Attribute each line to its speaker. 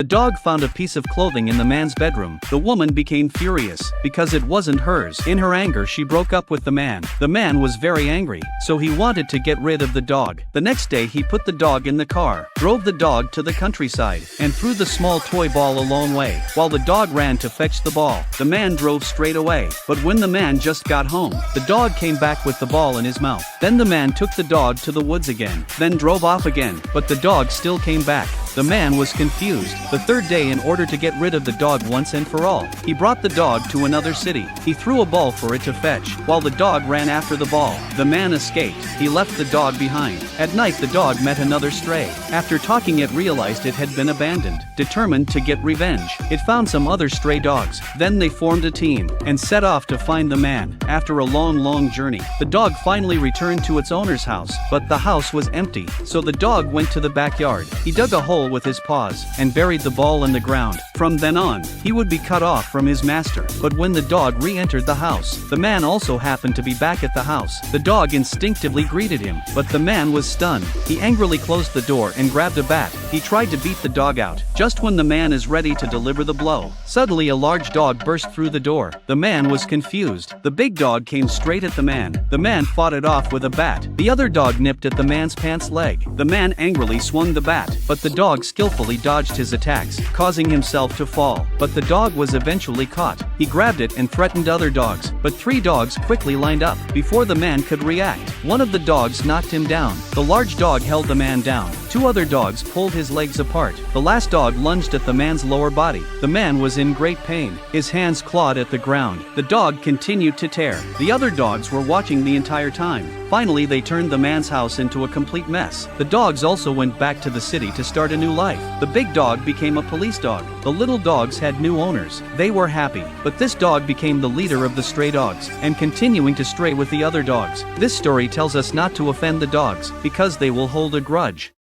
Speaker 1: dog found a piece of clothing in the man's bedroom. The woman became furious, because it wasn't hers. In her anger she broke up with the man. The man was very angry, so he wanted to get rid of the dog. The next day he put the dog in the car, drove the dog to the countryside, and threw the small toy ball a long way. While the dog ran to fetch the ball, the man drove straight away. But when the man just got home, the dog came back with the ball in his mouth. Then the man took the dog to the woods again, then drove off again, but the dog still came back. The man was confused. The third day, in order to get rid of the dog once and for all, he brought the dog to another city. He threw a ball for it to fetch, while the dog ran after the ball. The man escaped. He left the dog behind. At night the dog met another stray. After talking, it realized it had been abandoned. Determined to get revenge, it found some other stray dogs. Then they formed a team, and set off to find the man. After a long journey, the dog finally returned to its owner's house, but the house was empty. So the dog went to the backyard. He dug a hole with his paws, and buried the ball in the ground. From then on, he would be cut off from his master. But when the dog re-entered the house, the man also happened to be back at the house. The dog instinctively greeted him, but the man was stunned. He angrily closed the door and grabbed a bat. He tried to beat the dog out. Just when the man is ready to deliver the blow, suddenly a large dog burst through the door. The man was confused. The big dog came straight at the man. The man fought it off with a bat. The other dog nipped at the man's pants leg. The man angrily swung the bat, but the dog skillfully dodged his attacks, causing himself to fall. But the dog was eventually caught. He grabbed it and threatened other dogs, but 3 dogs quickly lined up. Before the man could react, one of the dogs knocked him down. The large dog held the man down. 2 other dogs pulled his legs apart. The last dog lunged at the man's lower body. The man was in great pain. His hands clawed at the ground. The dog continued to tear. The other dogs were watching the entire time. Finally, they turned the man's house into a complete mess. The dogs also went back to the city to start a new life. The big dog became a police dog. The little dogs had new owners. They were happy. But this dog became the leader of the stray dogs, and continuing to stray with the other dogs. This story tells us not to offend the dogs, because they will hold a grudge.